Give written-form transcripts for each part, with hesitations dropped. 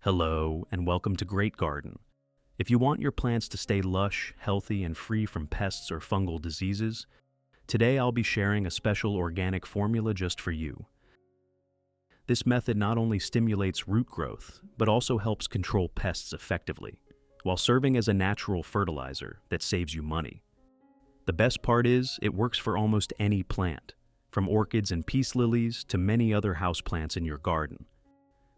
Hello, and welcome to Great Garden. If you want your plants to stay lush, healthy, and free from pests or fungal diseases, today I'll be sharing a special organic formula just for you. This method not only stimulates root growth, but also helps control pests effectively, while serving as a natural fertilizer that saves you money. The best part is, it works for almost any plant, from orchids and peace lilies to many other houseplants in your garden.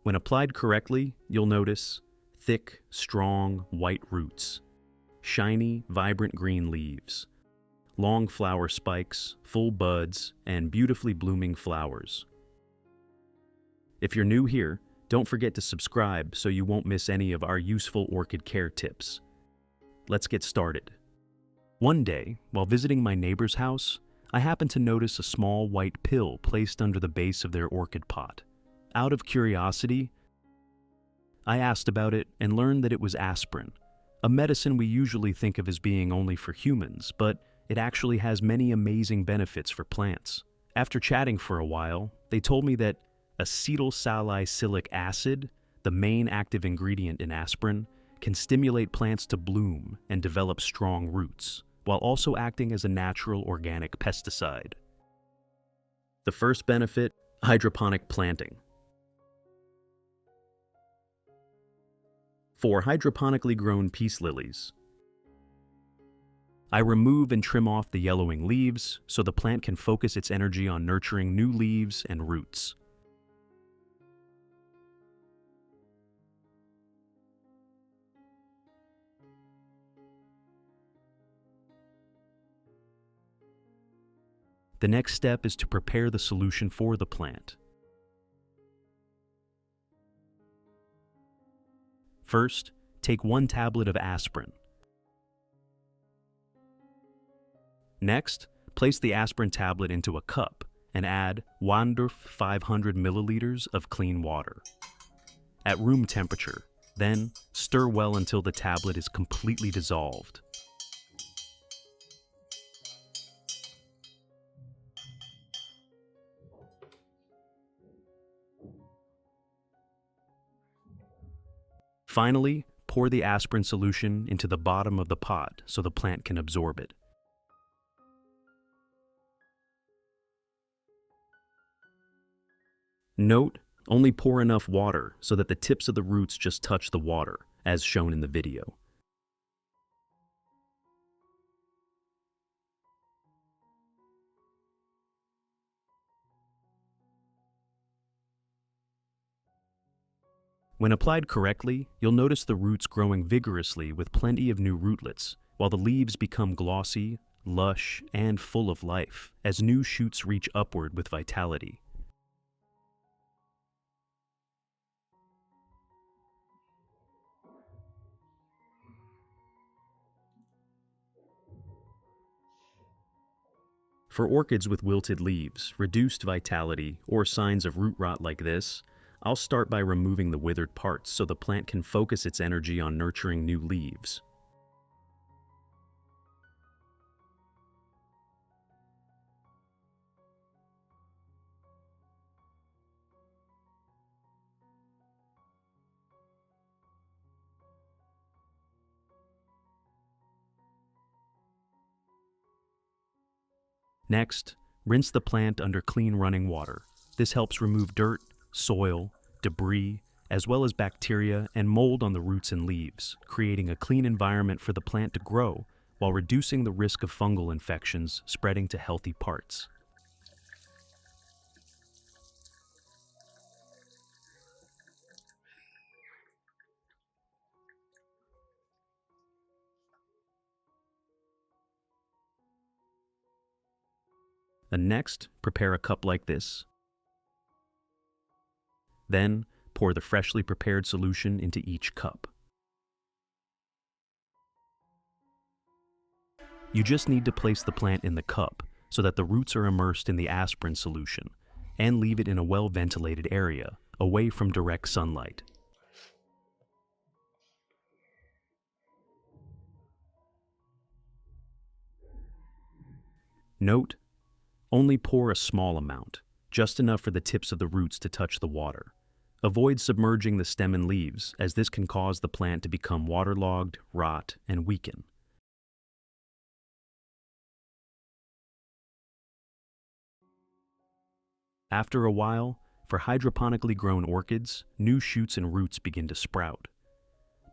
When applied correctly, you'll notice thick, strong, white roots, shiny, vibrant green leaves, long flower spikes, full buds, and beautifully blooming flowers. If you're new here, don't forget to subscribe so you won't miss any of our useful orchid care tips. Let's get started. One day, while visiting my neighbor's house, I happened to notice a small white pill placed under the base of their orchid pot. Out of curiosity, I asked about it and learned that it was aspirin, a medicine we usually think of as being only for humans, but it actually has many amazing benefits for plants. After chatting for a while, they told me that acetylsalicylic acid, the main active ingredient in aspirin, can stimulate plants to bloom and develop strong roots, while also acting as a natural organic pesticide. The first benefit: hydroponic planting. For hydroponically grown peace lilies, I remove and trim off the yellowing leaves so the plant can focus its energy on nurturing new leaves and roots. The next step is to prepare the solution for the plant. First, take 1 tablet of aspirin. Next, place the aspirin tablet into a cup and add 500 milliliters of clean water at room temperature. Then, stir well until the tablet is completely dissolved. Finally, pour the aspirin solution into the bottom of the pot so the plant can absorb it. Note: only pour enough water so that the tips of the roots just touch the water, as shown in the video. When applied correctly, you'll notice the roots growing vigorously with plenty of new rootlets, while the leaves become glossy, lush, and full of life as new shoots reach upward with vitality. For orchids with wilted leaves, reduced vitality, or signs of root rot like this, I'll start by removing the withered parts so the plant can focus its energy on nurturing new leaves. Next, rinse the plant under clean running water. This helps remove dirt, soil, debris, as well as bacteria and mold on the roots and leaves, creating a clean environment for the plant to grow while reducing the risk of fungal infections spreading to healthy parts. And next, prepare a cup like this. Then, pour the freshly prepared solution into each cup. You just need to place the plant in the cup so that the roots are immersed in the aspirin solution, and leave it in a well-ventilated area, away from direct sunlight. Note: only pour a small amount, just enough for the tips of the roots to touch the water. Avoid submerging the stem and leaves, as this can cause the plant to become waterlogged, rot, and weaken. After a while, for hydroponically grown orchids, new shoots and roots begin to sprout.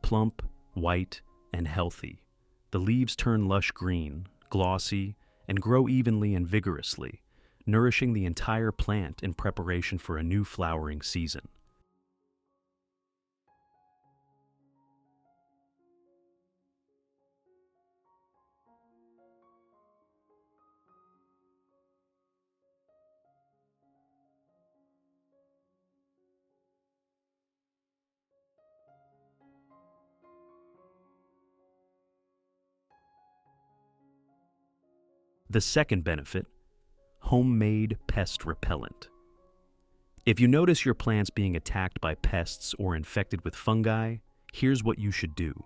Plump, white, and healthy, the leaves turn lush green, glossy, and grow evenly and vigorously, nourishing the entire plant in preparation for a new flowering season. The second benefit, homemade pest repellent. If you notice your plants being attacked by pests or infected with fungi, here's what you should do.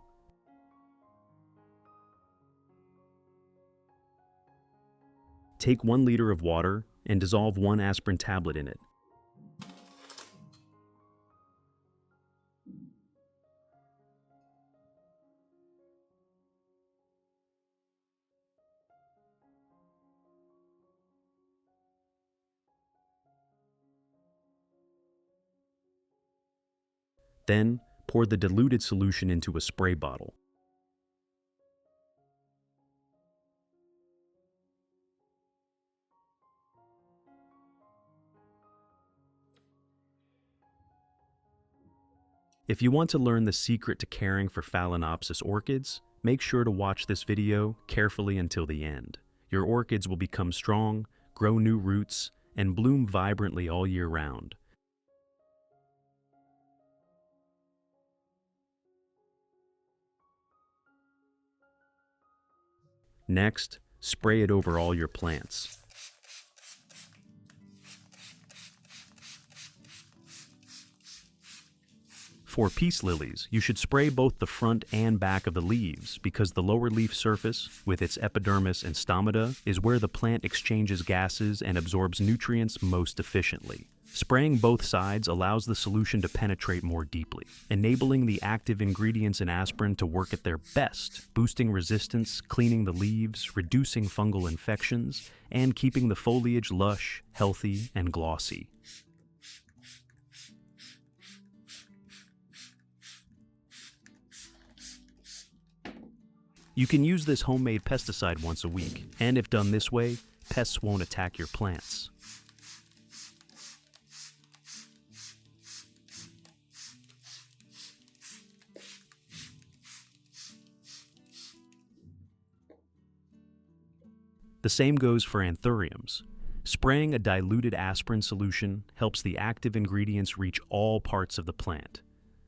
Take 1 liter of water and dissolve 1 aspirin tablet in it. Then, pour the diluted solution into a spray bottle. If you want to learn the secret to caring for Phalaenopsis orchids, make sure to watch this video carefully until the end. Your orchids will become strong, grow new roots, and bloom vibrantly all year round. Next, spray it over all your plants. For peace lilies, you should spray both the front and back of the leaves because the lower leaf surface, with its epidermis and stomata, is where the plant exchanges gases and absorbs nutrients most efficiently. Spraying both sides allows the solution to penetrate more deeply, enabling the active ingredients in aspirin to work at their best, boosting resistance, cleaning the leaves, reducing fungal infections, and keeping the foliage lush, healthy, and glossy. You can use this homemade pesticide once a week, and if done this way, pests won't attack your plants. The same goes for anthuriums. Spraying a diluted aspirin solution helps the active ingredients reach all parts of the plant,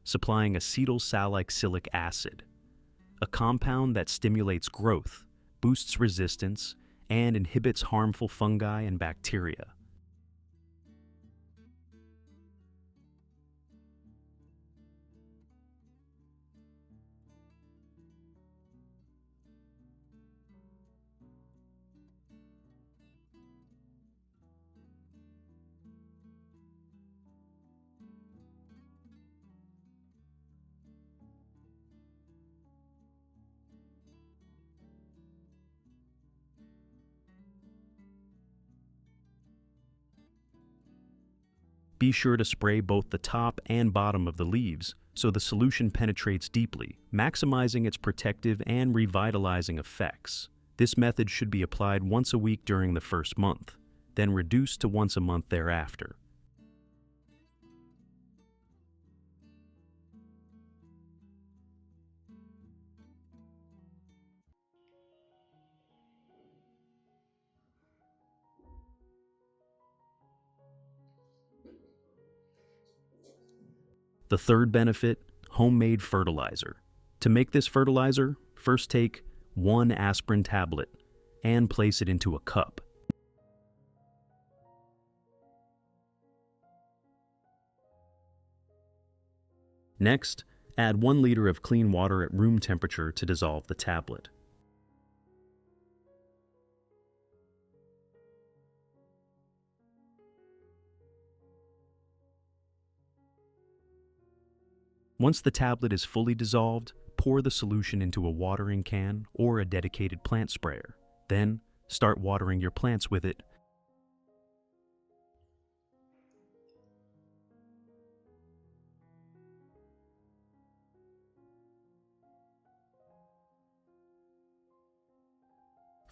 supplying acetyl-salicylic acid, a compound that stimulates growth, boosts resistance, and inhibits harmful fungi and bacteria. Be sure to spray both the top and bottom of the leaves so the solution penetrates deeply, maximizing its protective and revitalizing effects. This method should be applied once a week during the first month, then reduced to once a month thereafter. The third benefit, homemade fertilizer. To make this fertilizer, first take 1 aspirin tablet and place it into a cup. Next, add 1 liter of clean water at room temperature to dissolve the tablet. Once the tablet is fully dissolved, pour the solution into a watering can or a dedicated plant sprayer. Then, start watering your plants with it.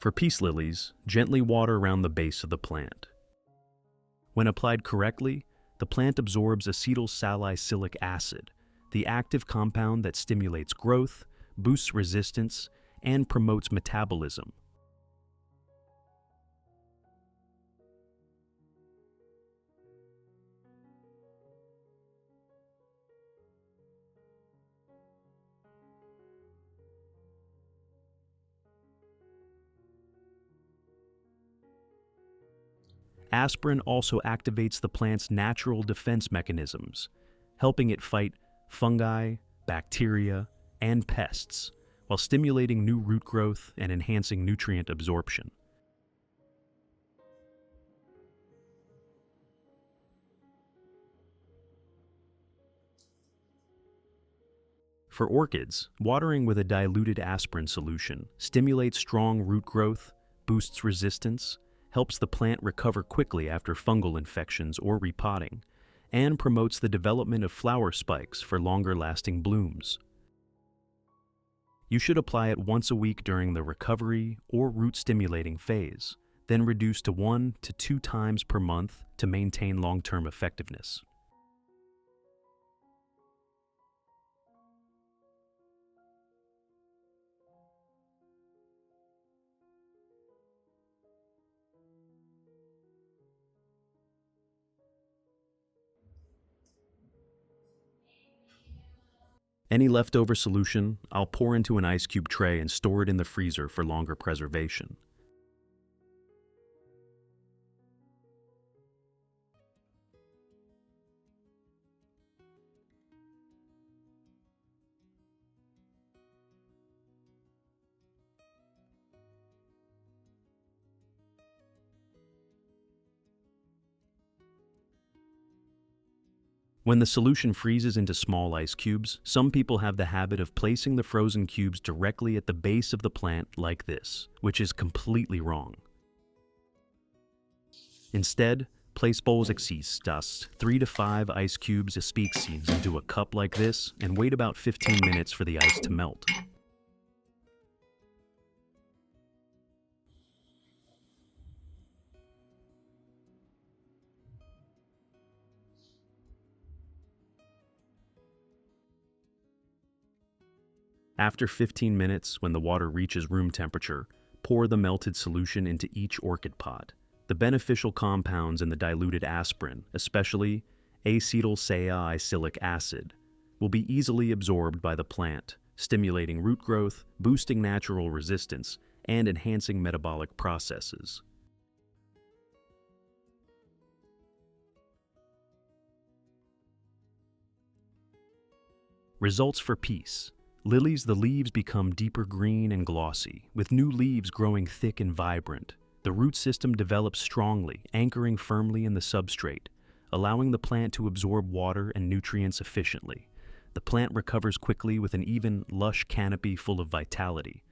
For peace lilies, gently water around the base of the plant. When applied correctly, the plant absorbs acetylsalicylic acid, the active compound that stimulates growth, boosts resistance, and promotes metabolism. Aspirin also activates the plant's natural defense mechanisms, helping it fight fungi, bacteria, and pests, while stimulating new root growth and enhancing nutrient absorption. For orchids, watering with a diluted aspirin solution stimulates strong root growth, boosts resistance, helps the plant recover quickly after fungal infections or repotting, and promotes the development of flower spikes for longer-lasting blooms. You should apply it once a week during the recovery or root-stimulating phase, then reduce to 1 to 2 times per month to maintain long-term effectiveness. Any leftover solution, I'll pour into an ice cube tray and store it in the freezer for longer preservation. When the solution freezes into small ice cubes, some people have the habit of placing the frozen cubes directly at the base of the plant like this, which is completely wrong. Instead, place bowls dust 3 to 5 ice cubes species into a cup like this and wait about 15 minutes for the ice to melt. After 15 minutes, when the water reaches room temperature, pour the melted solution into each orchid pot. The beneficial compounds in the diluted aspirin, especially acetylsalicylic acid, will be easily absorbed by the plant, stimulating root growth, boosting natural resistance, and enhancing metabolic processes. Results for peace. Lilies, the leaves become deeper green and glossy, with new leaves growing thick and vibrant. The root system develops strongly, anchoring firmly in the substrate, allowing the plant to absorb water and nutrients efficiently. The plant recovers quickly with an even, lush canopy full of vitality.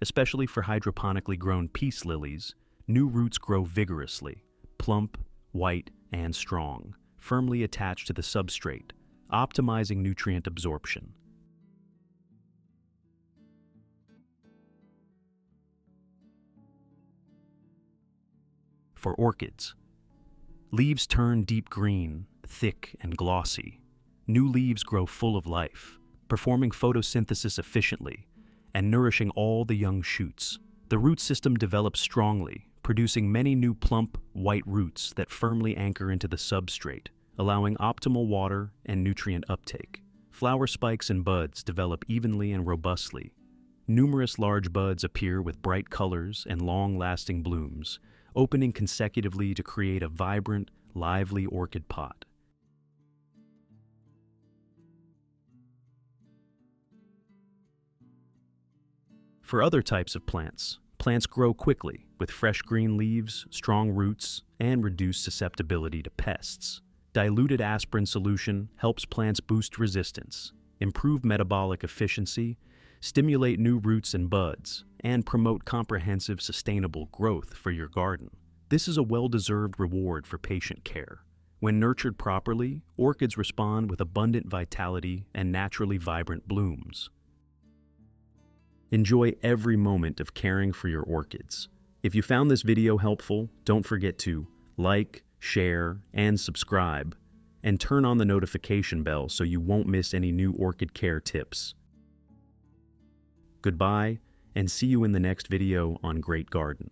Especially for hydroponically grown peace lilies, new roots grow vigorously, plump, white, and strong, firmly attached to the substrate, optimizing nutrient absorption. For orchids, leaves turn deep green, thick and glossy. New leaves grow full of life, performing photosynthesis efficiently and nourishing all the young shoots. The root system develops strongly, producing many new plump, white roots that firmly anchor into the substrate, allowing optimal water and nutrient uptake. Flower spikes and buds develop evenly and robustly. Numerous large buds appear with bright colors and long-lasting blooms, opening consecutively to create a vibrant, lively orchid pot. For other types of plants, plants grow quickly with fresh green leaves, strong roots, and reduced susceptibility to pests. Diluted aspirin solution helps plants boost resistance, improve metabolic efficiency, stimulate new roots and buds, and promote comprehensive, sustainable growth for your garden. This is a well-deserved reward for patient care. When nurtured properly, orchids respond with abundant vitality and naturally vibrant blooms. Enjoy every moment of caring for your orchids. If you found this video helpful, don't forget to like, share, and subscribe, and turn on the notification bell so you won't miss any new orchid care tips. Goodbye, and see you in the next video on Great Garden.